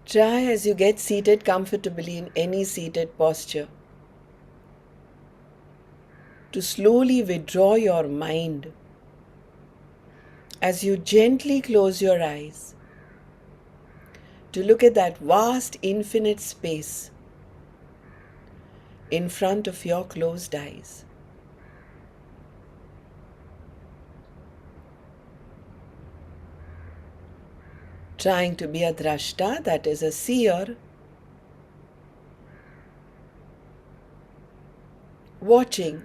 Try as you get seated comfortably in any seated posture to slowly withdraw your mind as you gently close your eyes to look at that vast infinite space in front of your closed eyes. Trying to be a drashta, that is a seer, watching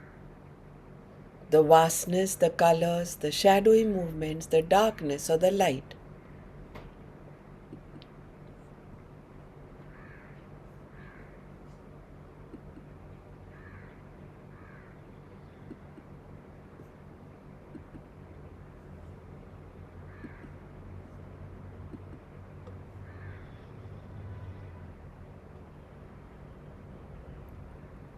the vastness, the colors, the shadowy movements, the darkness or the light.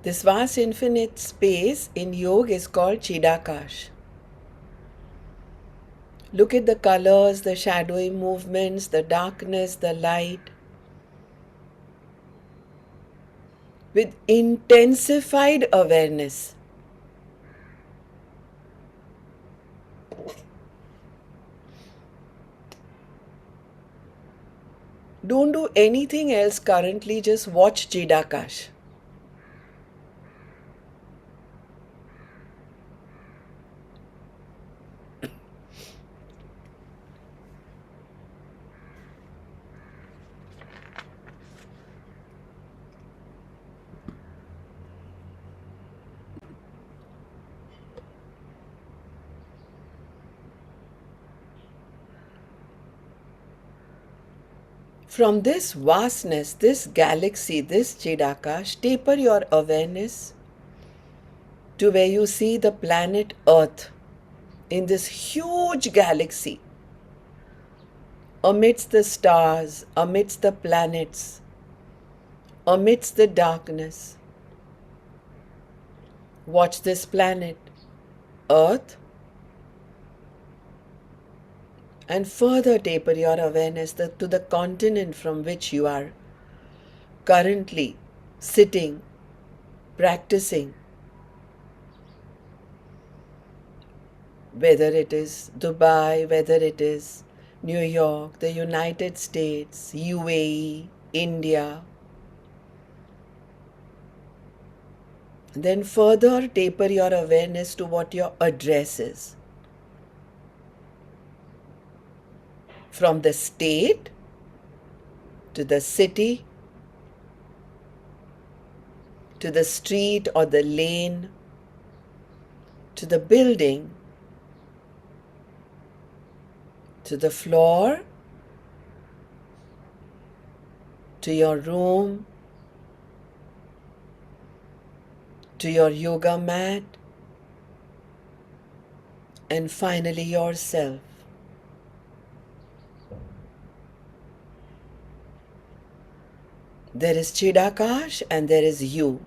This vast infinite space in yoga is called Chidakash. Look at the colors, the shadowy movements, the darkness, the light. With intensified awareness. Don't do anything else currently, just watch Chidakash. From this vastness, this galaxy, this Chidakash, taper your awareness to where you see the planet Earth in this huge galaxy, amidst the stars, amidst the planets, amidst the darkness. Watch this planet, Earth, and further taper your awareness to the continent from which you are currently sitting, practicing. Whether it is Dubai, whether it is New York, the United States, UAE, India. Then further taper your awareness to what your address is. From the state to the city to the street or the lane to the building to the floor to your room to your yoga mat and finally yourself. There is Chidakash and there is you.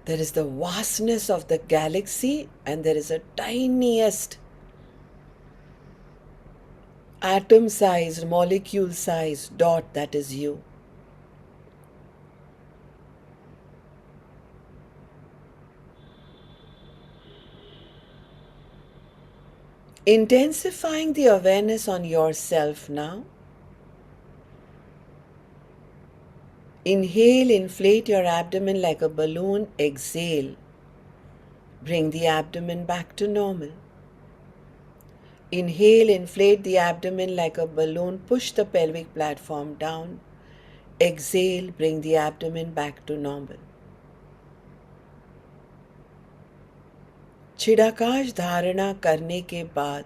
There is the vastness of the galaxy and there is a tiniest atom-sized, molecule-sized dot that is you. Intensifying the awareness on yourself now. Inhale, inflate your abdomen like a balloon. Exhale, bring the abdomen back to normal. Inhale, inflate the abdomen like a balloon. Push the pelvic platform down. Exhale, bring the abdomen back to normal. चिदाकाश धारणा करने के बाद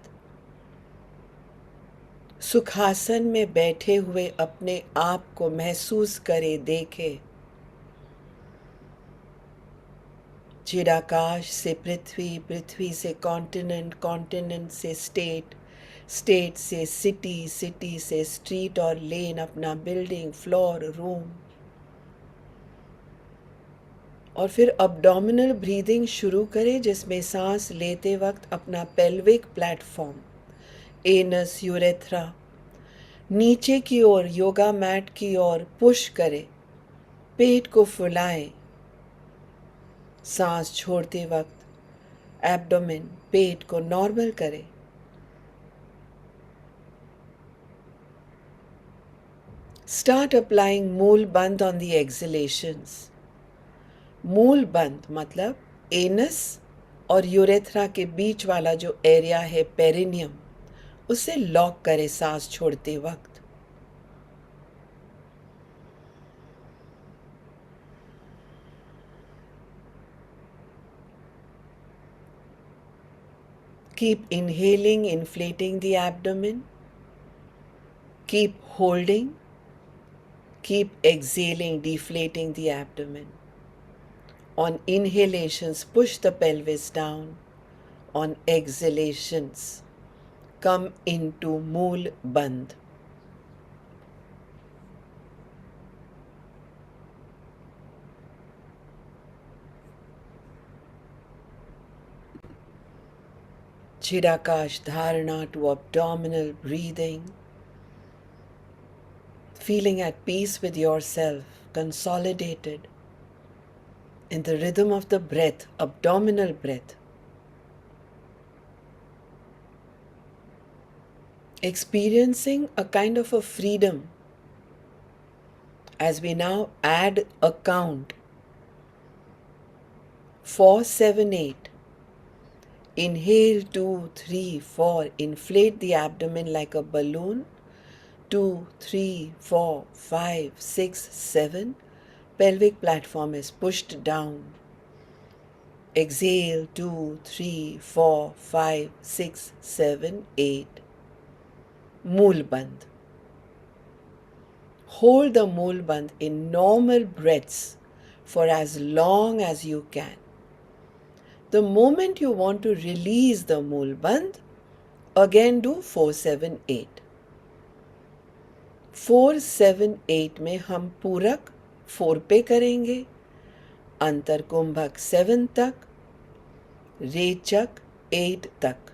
सुखासन में बैठे हुए अपने आप को महसूस करे, देखे। चिदाकाश से पृथ्वी, पृथ्वी से कॉन्टिनेंट, कॉन्टिनेंट से स्टेट, स्टेट से सिटी, सिटी से स्ट्रीट और लेन, अपना बिल्डिंग, फ्लोर, रूम। और फिर अब्डोमिनल ब्रीदिंग शुरू करें जिसमें सांस लेते वक्त अपना पेल्विक प्लेटफॉर्म, एनस, यूरेथ्रा, नीचे की ओर योगा मैट की ओर पुश करें, पेट को फुलाएं। सांस छोड़ते वक्त एब्डोमेन, पेट को नॉर्मल करें। Start applying मूल बंद on the exhalations. मूल बंद मतलब एनस और यूरेथ्रा के बीच वाला जो एरिया है पेरिनियम, उसे लॉक करें सांस छोड़ते वक्त। Keep inhaling, inflating the abdomen. Keep holding. Keep exhaling, deflating the abdomen. On inhalations, push the pelvis down. On exhalations, come into Mool Bandh. Chidakash Dharana to abdominal breathing. Feeling at peace with yourself, consolidated in the rhythm of the breath, abdominal breath. Experiencing a kind of a freedom as we now add a count. 4, 7, 8. Inhale 2, 3, 4. Inflate the abdomen like a balloon. 2, 3, 4, 5, 6, 7. Pelvic platform is pushed down. Exhale 2, 3, 4, 5, 6, 7, 8. Mool Bandh. Hold the Mool Bandh in normal breaths for as long as you can. The moment you want to release the Mool Bandh, again do 4, 7, 8. 4, 7, 8 में हम पूरक 4 पे करेंगे, अंतर कुंभक 7 तक, रेचक 8 तक।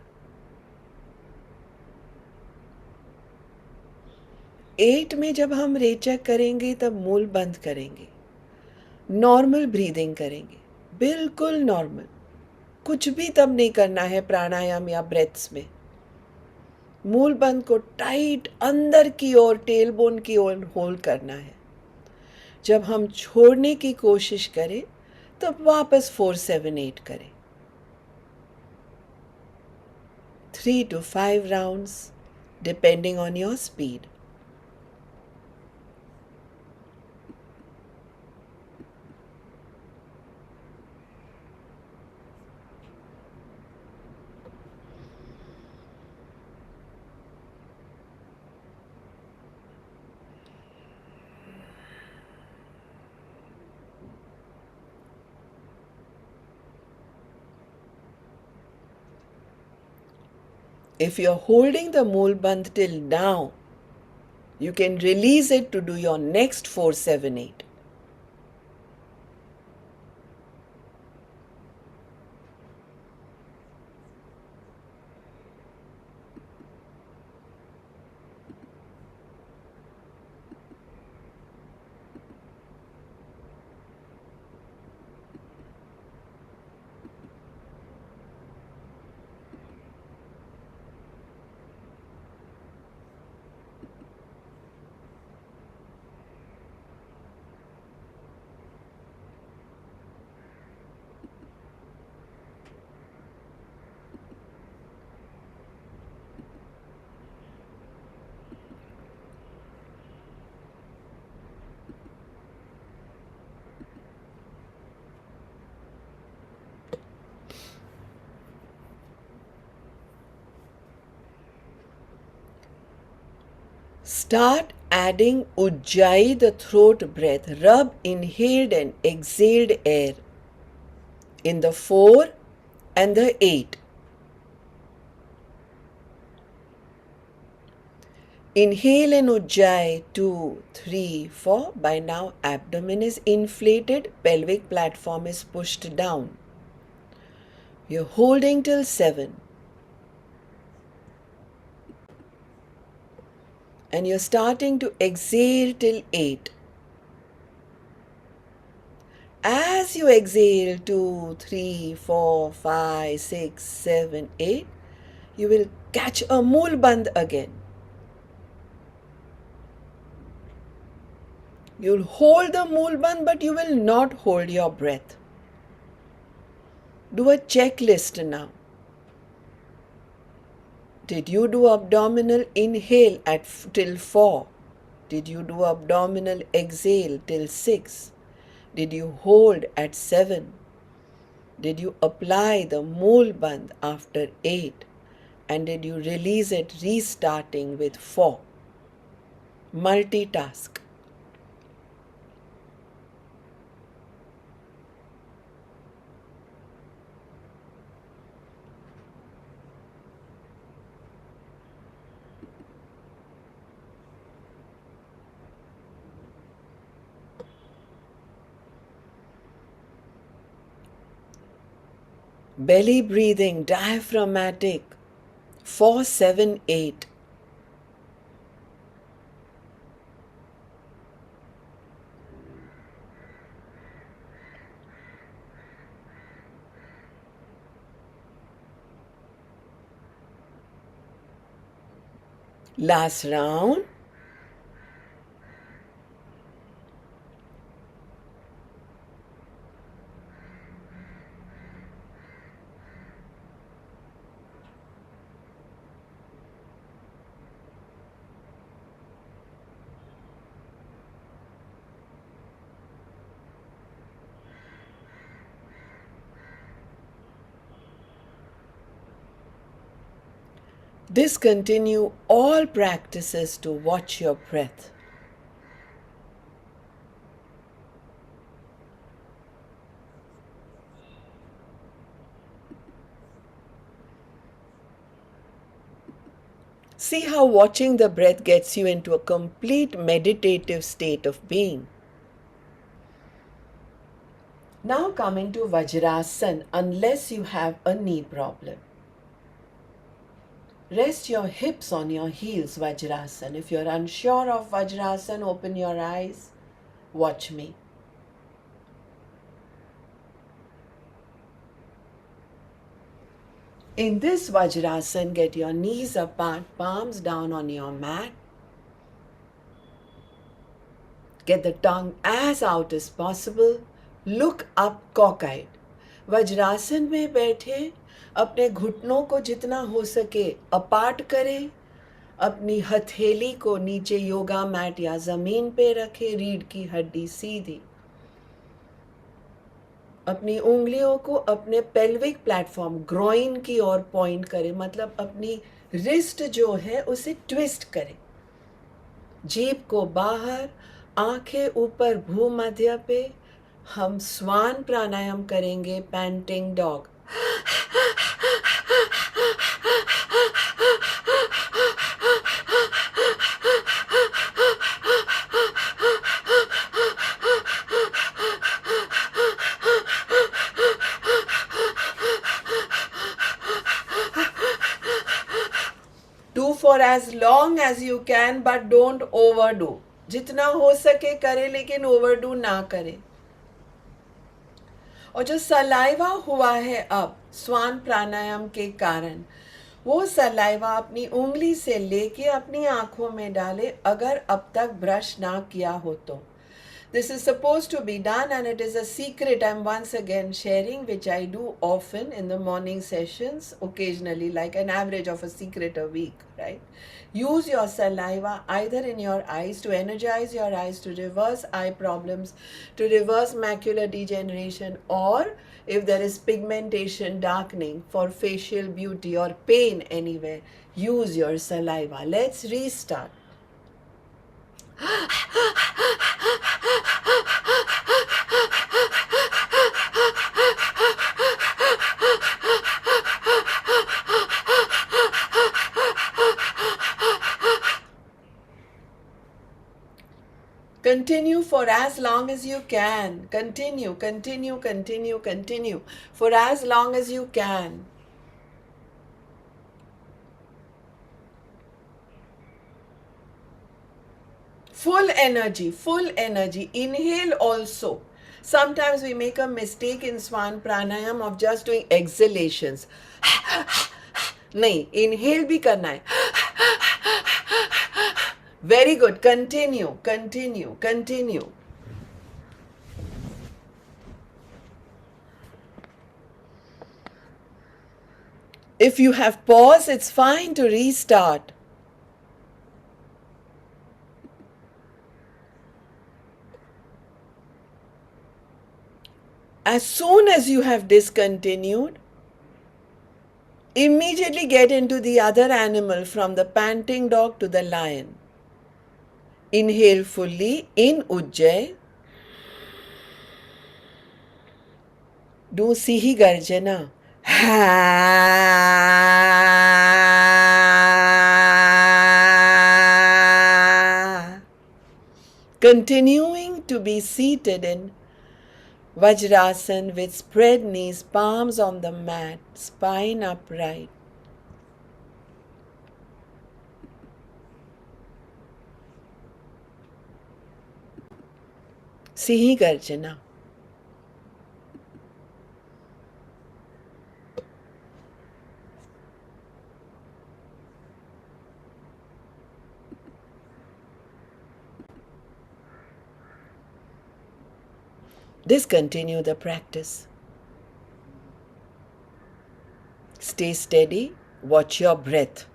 8 में जब हम रेचक करेंगे तब मूल बंद करेंगे, नॉर्मल ब्रीदिंग करेंगे, बिल्कुल नॉर्मल। कुछ भी तब नहीं करना है प्राणायाम या ब्रेथ्स में। मूल बंद को टाइट अंदर की ओर, टेल बोन की ओर होल्ड करना है। जब हम छोड़ने की कोशिश करें तब वापस 4, 7, 8 करें। 3 to 5 rounds depending on your speed. If you're holding the Mool Bandh till now, you can release it to do your next 4, 7, 8. Start adding Ujjayi, the throat breath. Rub inhaled and exhaled air in the 4 and the 8. Inhale in Ujjayi 2, 3, 4. By now abdomen is inflated, pelvic platform is pushed down. You're holding till 7. And you're starting to exhale till 8. As you exhale 2, 3, 4, 5, 6, 7, 8, you will catch a mool band again. You'll hold the mool band, but you will not hold your breath. Do a checklist now. Did you do abdominal inhale till 4? Did you do abdominal exhale till 6? Did you hold at 7? Did you apply the mool band after 8? And did you release it restarting with 4? Multitask. Belly breathing, diaphragmatic. 4, 7, 8. Last round. Discontinue all practices to watch your breath. See how watching the breath gets you into a complete meditative state of being. Now come into Vajrasana unless you have a knee problem. Rest your hips on your heels, Vajrasana. If you're unsure of Vajrasana, open your eyes. Watch me. In this Vajrasana, get your knees apart, palms down on your mat. Get the tongue as out as possible. Look up cockeyed. Vajrasana में बैठे अपने घुटनों को जितना हो सके apart करें. अपनी हथेली को नीचे योगा मैट या जमीन पे रखे. रीढ़ की हड्डी सीधी. अपनी उंगलियों को अपने पेल्विक प्लेटफॉर्म ग्रोइन की ओर पॉइंट करें. मतलब अपनी रिस्ट जो है उसे ट्विस्ट करें. जीभ को बाहर, आंखें ऊपर भूमध्य पे. हम स्वान प्राणायाम करेंगे. Painting dog. Do for as long as you can, but don't overdo. जितना हो सके करें, लेकिन ओवरडू ना करें. और जो सलाइवा हुआ है अब स्वान प्राणायाम के कारण, वो सलाइवा अपनी उंगली से लेके अपनी आंखों में डाले अगर अब तक ब्रश ना किया हो तो. This is supposed to be done and it is a secret I'm once again sharing, which I do often in the morning sessions, occasionally, like an average of a secret a week, right? Use your saliva either in your eyes to energize your eyes, to reverse eye problems, to reverse macular degeneration, or if there is pigmentation, darkening, for facial beauty or pain anywhere, use your saliva. Let's restart. Continue for as long as you can. Continue, continue, continue, continue for as long as you can. Full energy, full energy. Inhale also. Sometimes we make a mistake in Swan Pranayam of just doing exhalations. नहीं, inhale भी करना है. Very good. Continue, continue, continue. If you have pause, it's fine to restart. As soon as you have discontinued, immediately get into the other animal, from the panting dog to the lion. Inhale fully in Ujjayi. Do Sihi Garjana. Continuing to be seated in Vajrasan with spread knees, palms on the mat, spine upright. Sihi Garjana. Discontinue the practice. Stay steady, watch your breath.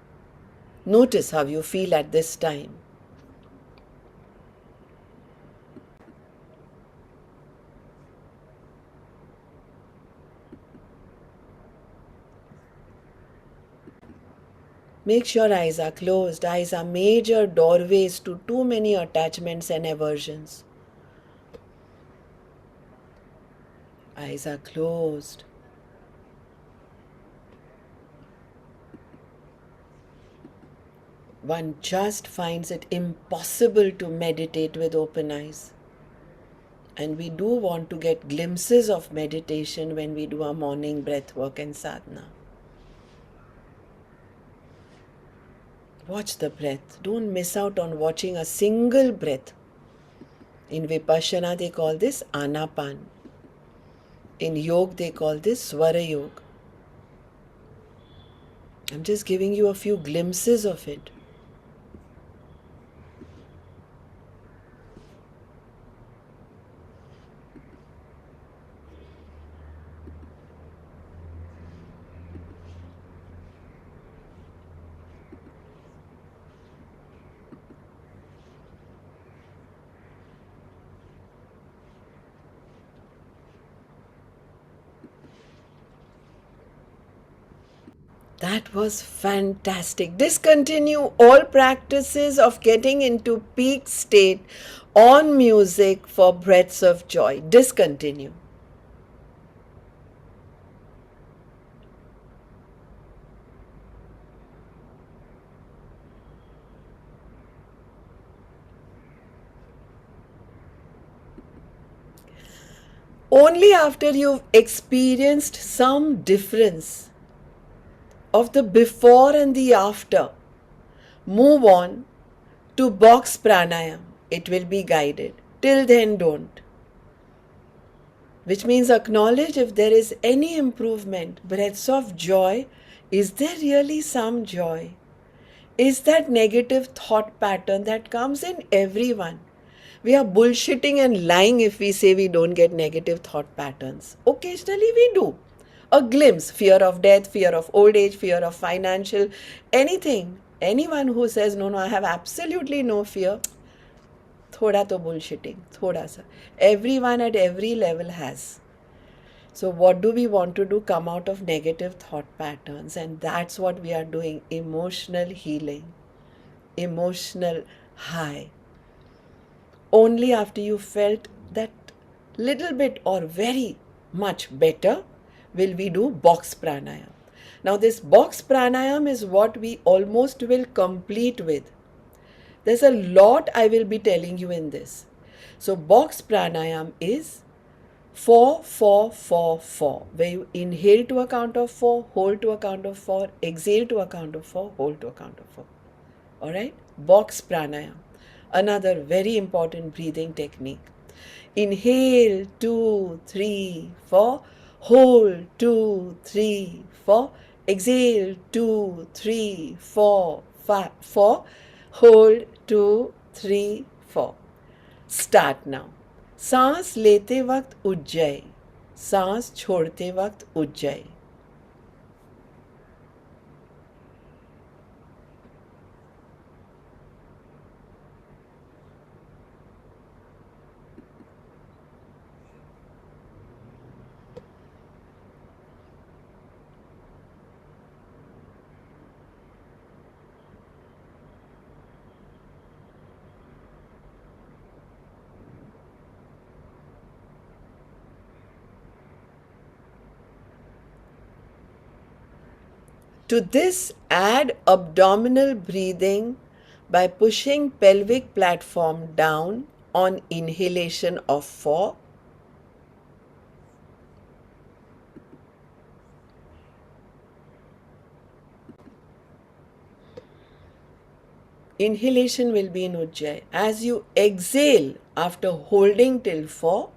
Notice how you feel at this time. Make sure eyes are closed. Eyes are major doorways to too many attachments and aversions. Eyes are closed. One just finds it impossible to meditate with open eyes. And we do want to get glimpses of meditation when we do our morning breath work and sadhana. Watch the breath. Don't miss out on watching a single breath. In Vipassana they call this Anapan. In Yoga they call this Swara Yoga. I'm just giving you a few glimpses of it. That was fantastic. Discontinue all practices of getting into peak state on music for breaths of joy. Discontinue. Only after you've experienced some difference of the before and the after, move on to box pranayam. It will be guided. Till then, don't. Which means acknowledge if there is any improvement. Breaths of joy. Is there really some joy? Is that negative thought pattern that comes in everyone? We are bullshitting and lying if we say we don't get negative thought patterns. Occasionally we do. A glimpse, fear of death, fear of old age, fear of financial, anything. Anyone who says, no, I have absolutely no fear, thoda to bullshitting, thoda sa. Everyone at every level has. So what do we want to do? Come out of negative thought patterns, and that's what we are doing. Emotional healing, emotional high. Only after you felt that little bit or very much better will we do box pranayam. Now this box pranayam is what we almost will complete with. There's a lot I will be telling you in this. So box pranayam is 4, 4, 4, 4, where you inhale to a count of 4, hold to a count of 4, exhale to a count of 4, hold to a count of 4. Alright? Box pranayam. Another very important breathing technique. Inhale, 2, 3, 4. Hold, 2, 3, 4. Exhale, 2, 3, 4, 5, 4. Hold, 2, 3, 4. Start now. सांस लेते वक्त उज्जय, सांस छोड़ते वक्त Ujjay. To this, add abdominal breathing by pushing pelvic platform down on inhalation of 4. Inhalation will be in Ujjayi. As you exhale after holding till 4,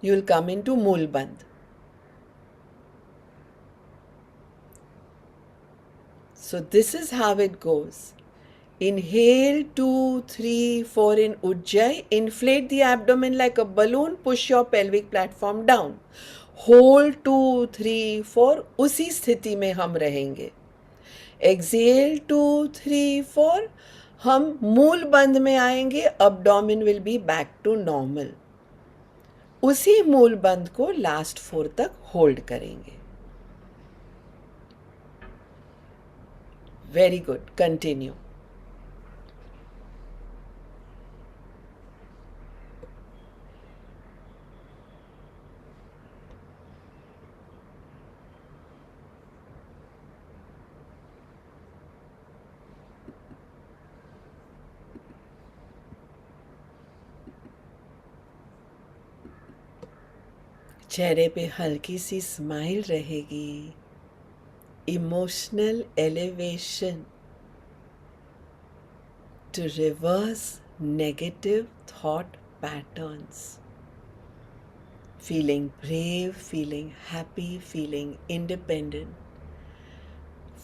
you will come into Moolband. So this is how it goes. Inhale 2, 3, 4 in Ujjayi. Inflate the abdomen like a balloon. Push your pelvic platform down. Hold 2, 3, 4. उसी स्थिति में हम रहेंगे. Exhale 2, 3, 4. हम मूल बंद में आएंगे. Abdomen will be back to normal. उसी मूल बंद को लास्ट 4 तक होल्ड करेंगे. Very good. Continue. चेहरे पे हल्की सी स्माइल रहेगी. Emotional elevation to reverse negative thought patterns. Feeling brave, feeling happy, feeling independent.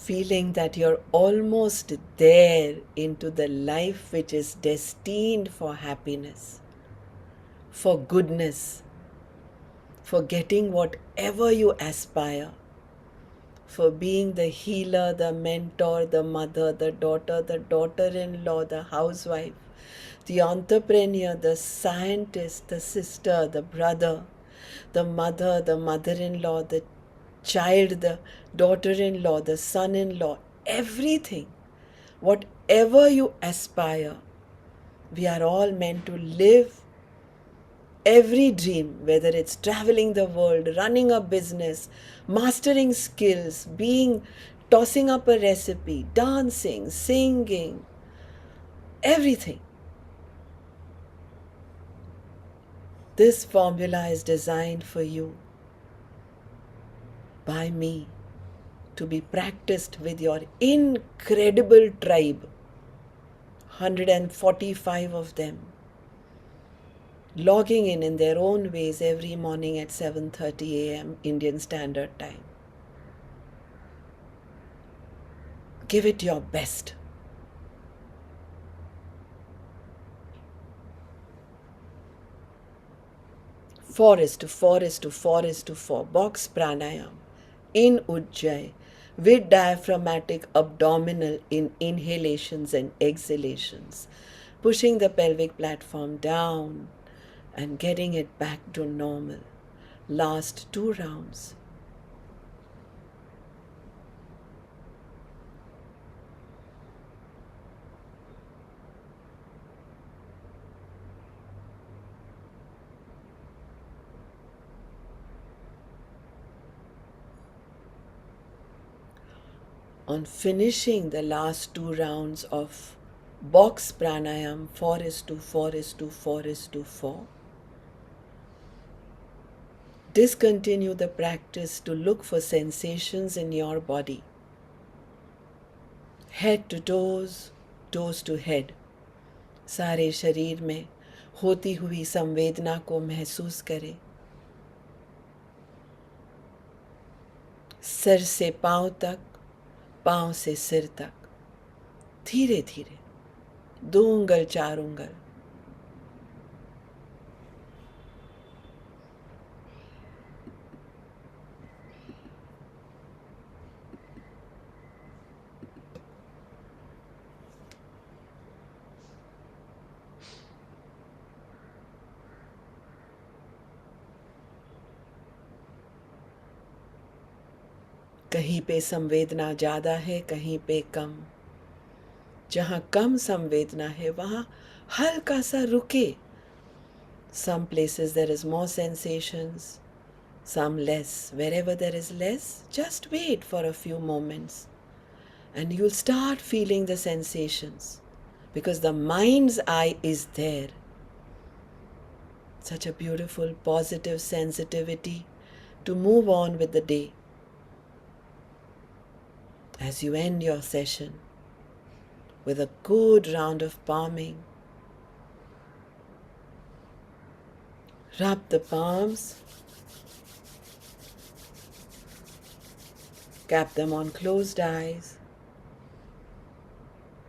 Feeling that you're almost there into the life which is destined for happiness, for goodness, for getting whatever you aspire, for being the healer, the mentor, the mother, the daughter-in-law, the housewife, the entrepreneur, the scientist, the sister, the brother, the mother, the mother-in-law, the child, the daughter-in-law, the son-in-law, everything. Whatever you aspire, we are all meant to live every dream, whether it's traveling the world, running a business, mastering skills, tossing up a recipe, dancing, singing, everything. This formula is designed for you by me to be practiced with your incredible tribe, 145 of them, logging in their own ways every morning at 7:30 a.m. Indian Standard Time. Give it your best. Forest to forest to forest to 4. Box pranayam in Ujjayi with diaphragmatic abdominal in inhalations and exhalations, pushing the pelvic platform down and getting it back to normal. Last 2 rounds. On finishing the last 2 rounds of box pranayam, forest to forest to forest to 4, discontinue the practice to look for sensations in your body. Head to toes, toes to head. सारे शरीर में होती हुई संवेदना को महसूस करें। सिर से पांव तक, पांव से सिर तक, धीरे धीरे 2 उंगल 4 उंगल। कहीं पे संवेदना ज़्यादा है, कहीं पे कम। जहाँ कम संवेदना है वहाँ हल्का सा रुके। Some places there is more sensations, some less. Wherever there is less, just wait for a few moments and you'll start feeling the sensations because the mind's eye is there. Such a beautiful, positive sensitivity to move on with the day. As you end your session with a good round of palming, rub the palms, cap them on closed eyes,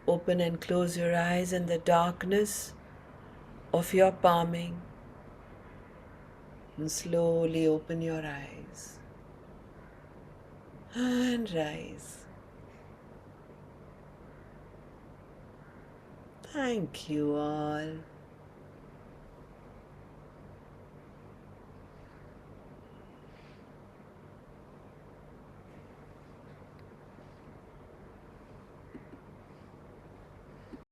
open and close your eyes in the darkness of your palming, and slowly open your eyes and rise. Thank you all.